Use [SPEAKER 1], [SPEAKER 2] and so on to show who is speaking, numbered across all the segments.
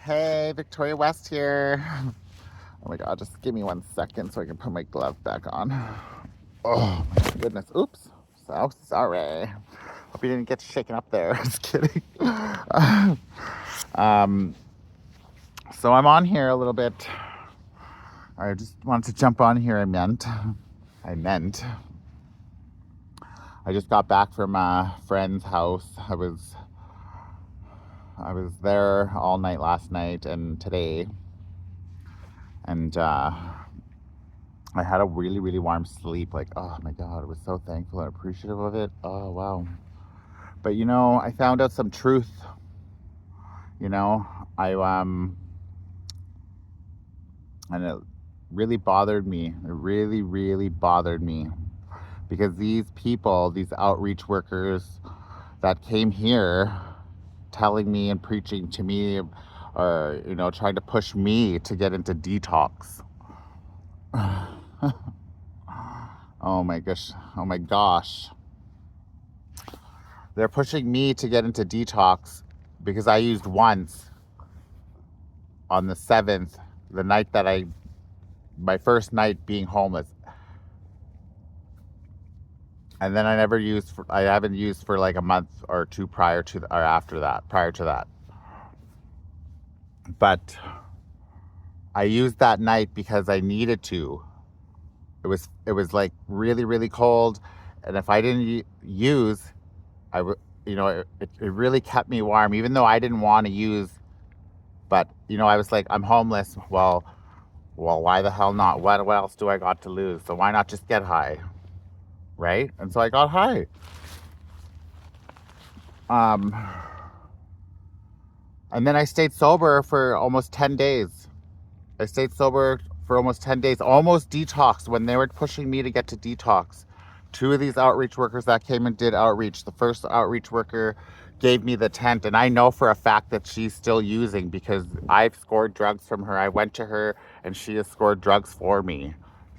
[SPEAKER 1] Hey, Victoria West here. Oh my god, just give me 1 second so I can put my glove back on. Oh my goodness. Oops. So sorry. Hope you didn't get shaken up there. Just kidding. um, so I'm on here a little bit. I just wanted to jump on here. I meant. I just got back from a friend's house. I was there all night last night and today. And I had a really, really warm sleep. Like, oh my God, I was so thankful and appreciative of it. Oh, wow. But, I found out some truth. You know, and it really bothered me. It really, really bothered me. Because these people, these outreach workers that came here telling me and preaching to me, or, trying to push me to get into detox. Oh my gosh. Oh my gosh. They're pushing me to get into detox because I used once on the 7th, the night that my first night being homeless. And then I haven't used for like a month or two prior to that. But I used that night because I needed to. It was like really, really cold. And if I didn't use, it really kept me warm, even though I didn't want to use. But, I was like, I'm homeless. Well, why the hell not? What else do I got to lose? So why not just get high? Right? And so I got high. And then I stayed sober for almost 10 days. Almost detoxed when they were pushing me to get to detox. Two of these outreach workers that came and did outreach. The first outreach worker gave me the tent, and I know for a fact that she's still using because I've scored drugs from her. I went to her and she has scored drugs for me.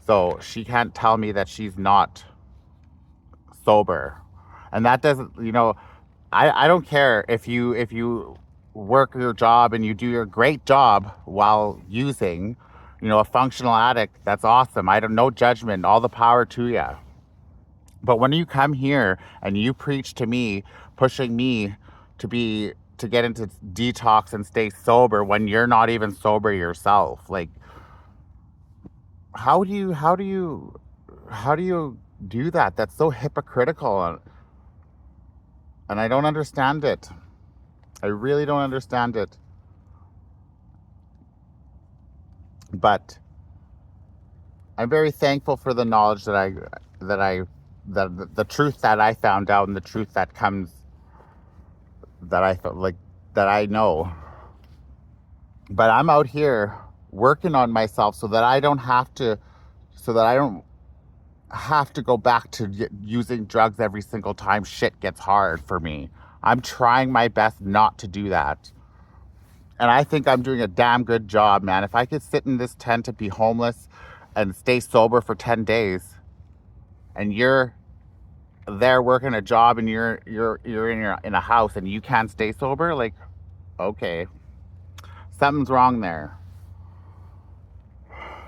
[SPEAKER 1] So she can't tell me that she's not sober. And that doesn't, I don't care if you work your job and you do your great job while using, a functional addict. That's awesome. No judgment, all the power to you. But when you come here and you preach to me, pushing me to get into detox and stay sober when you're not even sober yourself, like, how do you do that? That's so hypocritical, and I don't understand it. I really don't understand it. But I'm very thankful for the knowledge that the truth that I found out, and the truth that I felt like that I know. But I'm out here working on myself so that I don't have to go back to using drugs every single time shit gets hard for me. I'm trying my best not to do that. And I think I'm doing a damn good job, man. If I could sit in this tent and be homeless and stay sober for 10 days, and you're there working a job and you're in a house and you can't stay sober, like, okay, something's wrong there.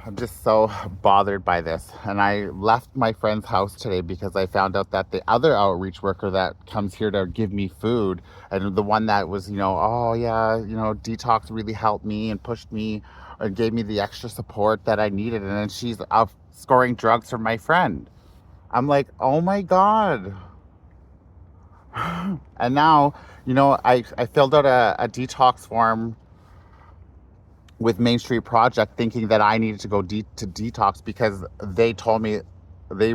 [SPEAKER 1] I'm just so bothered by this. And I left my friend's house today because I found out that the other outreach worker that comes here to give me food, and the one that was, oh yeah, detox really helped me and pushed me and gave me the extra support that I needed. And then she's out scoring drugs from my friend. I'm like, oh my God. And now, I filled out a detox form with Main Street Project, thinking that I needed to go to detox because they told me, they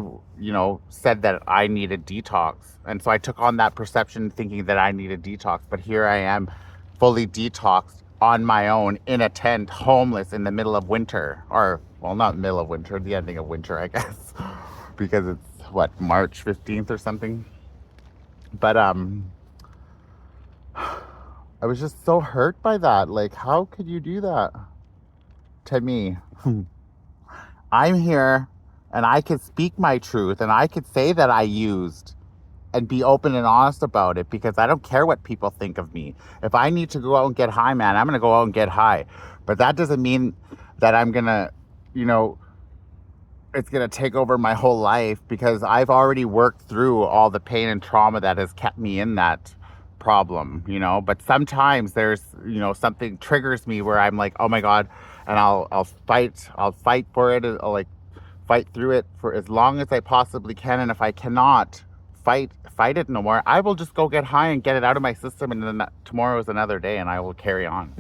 [SPEAKER 1] said that I needed detox. And so I took on that perception thinking that I needed detox. But here I am, fully detoxed on my own in a tent, homeless in the middle of winter. Or, well, not middle of winter, the ending of winter, I guess. Because it's, March 15th or something. But I was just so hurt by that. Like, how could you do that to me? I'm here and I could speak my truth and I could say that I used. and be open and honest about it, because I don't care what people think of me. If I need to go out and get high, man, I'm going to go out and get high. But that doesn't mean that I'm going to, you know, it's going to take over my whole life, because I've already worked through all the pain and trauma that has kept me in that problem, you know. But sometimes there's, you know, something triggers me where I'm like, oh my God, and I'll fight for it. I'll like fight through it for as long as I possibly can. And if I cannot fight it no more, I will just go get high and get it out of my system, and then tomorrow is another day and I will carry on.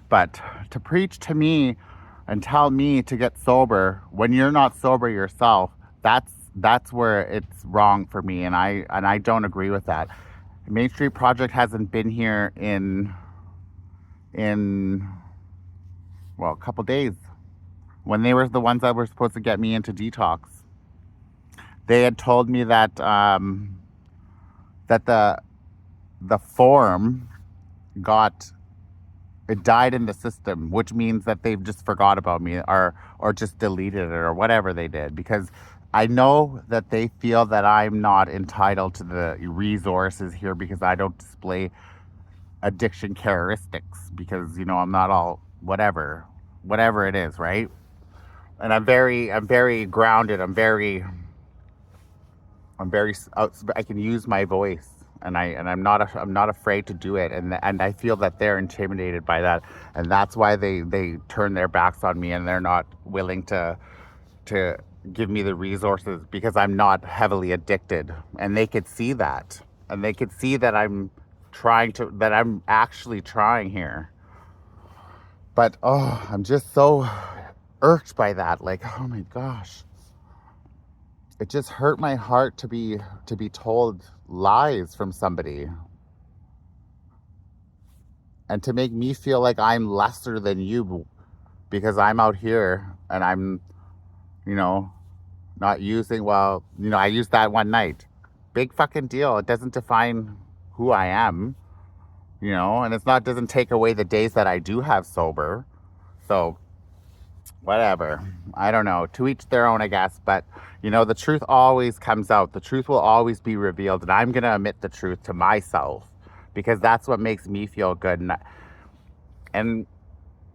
[SPEAKER 1] But to preach to me and tell me to get sober when you're not sober yourself, that's where it's wrong for me, and I don't agree with that. Main Street Project hasn't been here in well, a couple days, when they were the ones that were supposed to get me into detox. They had told me that that the form it died in the system, which means that they've just forgot about me, or just deleted it, or whatever they did, because I know that they feel that I'm not entitled to the resources here because I don't display addiction characteristics, because, you know, I'm not all whatever it is, right? And I'm very grounded. I can use my voice, and I'm not afraid to do it, and I feel that they're intimidated by that, and that's why they turn their backs on me, and they're not willing to give me the resources, because I'm not heavily addicted, and they could see that, and they could see that I'm actually trying here. But I'm just so irked by that. Like, oh my gosh. It just hurt my heart to be told lies from somebody, and to make me feel like I'm lesser than you because I'm out here and I'm, you know, not using. Well, you know, I used that one night. Big fucking deal. It doesn't define who I am, you know, and doesn't take away the days that I do have sober. So whatever. I don't know. To each their own, I guess. But, you know, the truth always comes out. The truth will always be revealed. And I'm going to admit the truth to myself, because that's what makes me feel good. And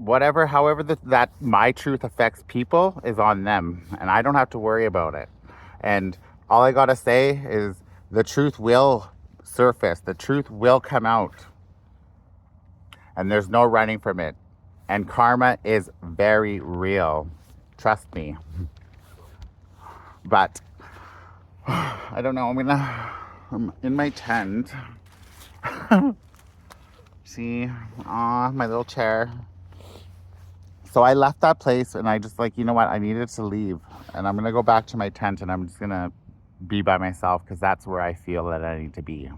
[SPEAKER 1] however that my truth affects people is on them. And I don't have to worry about it. And all I got to say is the truth will surface. The truth will come out. And there's no running from it. And karma is very real. Trust me. But I don't know. I'm in my tent. See, my little chair. So I left that place, and I just like, you know what? I needed to leave, and I'm gonna go back to my tent, and I'm just gonna be by myself, because that's where I feel that I need to be.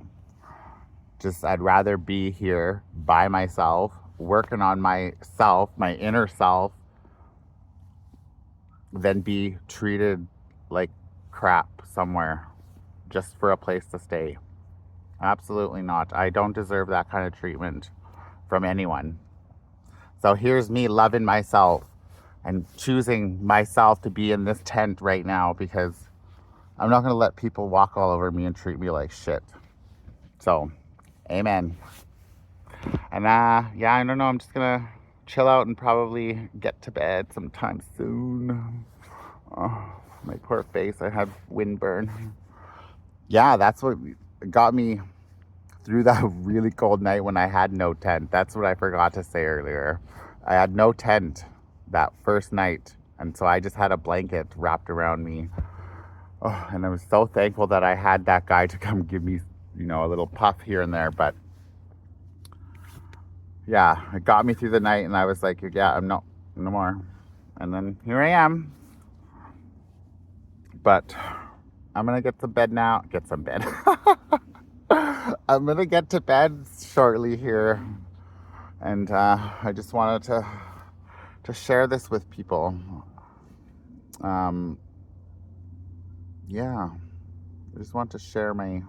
[SPEAKER 1] I'd rather be here by myself, working on myself, my inner self, than be treated like crap somewhere just for a place to stay. Absolutely not. I don't deserve that kind of treatment from anyone. So here's me loving myself and choosing myself to be in this tent right now, because I'm not going to let people walk all over me and treat me like shit. So, amen. And yeah, I don't know. I'm just going to chill out and probably get to bed sometime soon. Oh, my poor face. I had windburn. Yeah, that's what got me through that really cold night when I had no tent. That's what I forgot to say earlier. I had no tent that first night, and so I just had a blanket wrapped around me. Oh, and I was so thankful that I had that guy to come give me, you know, a little puff here and there. But yeah, it got me through the night, and I was like, yeah, I'm no more. And then here I am. But I'm gonna get some bed now. Get some bed. I'm gonna get to bed shortly here, and I just wanted to share this with people. Yeah, I just want to share my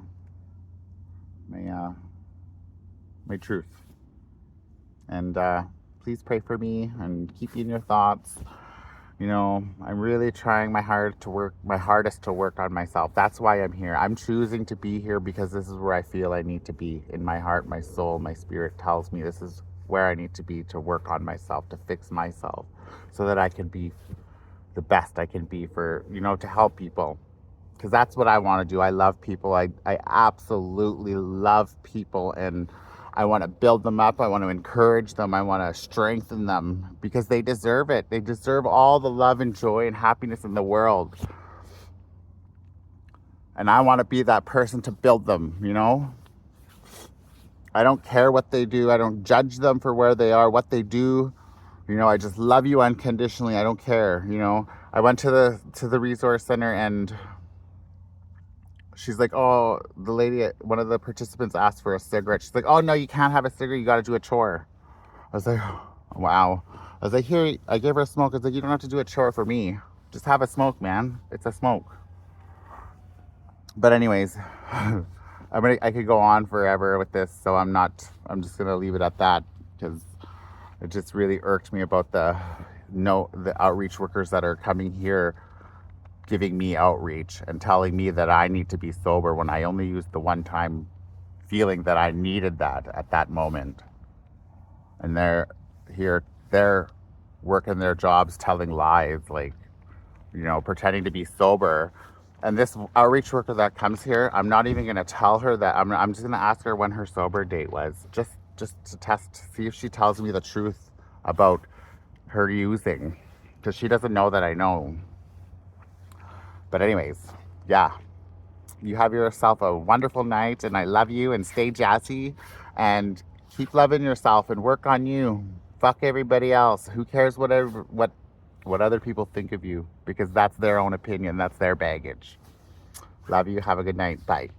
[SPEAKER 1] truth, and please pray for me and keep me in your thoughts. You know, I'm really trying my hardest to work on myself. That's why I'm here. I'm choosing to be here because this is where I feel I need to be. In my heart, my soul, my spirit tells me this is where I need to be, to work on myself, to fix myself, so that I can be the best I can be for, to help people. Because that's what I want to do. I love people. I absolutely love people, and I want to build them up. I want to encourage them. I want to strengthen them because they deserve it. They deserve all the love and joy and happiness in the world. And I want to be that person to build them. I don't care what they do. I don't judge them for where they are, what they do. I just love you unconditionally. I don't care. I went to the resource center, and she's like, oh, the lady, one of the participants asked for a cigarette. She's like, oh, no, you can't have a cigarette. You got to do a chore. I was like, wow. I was like, here, I gave her a smoke. I was like, you don't have to do a chore for me. Just have a smoke, man. It's a smoke. But anyways, I could go on forever with this, so I'm just going to leave it at that, because it just really irked me about the outreach workers that are coming here giving me outreach and telling me that I need to be sober when I only used the one time, feeling that I needed that at that moment. And they're working their jobs telling lies, like, pretending to be sober. And this outreach worker that comes here, I'm not even going to tell her that. I'm just going to ask her when her sober date was, just to test, see if she tells me the truth about her using, because she doesn't know that I know. But anyways, yeah, you have yourself a wonderful night, and I love you, and stay jazzy, and keep loving yourself and work on you. Fuck everybody else. Who cares what other people think of you, because that's their own opinion. That's their baggage. Love you. Have a good night. Bye.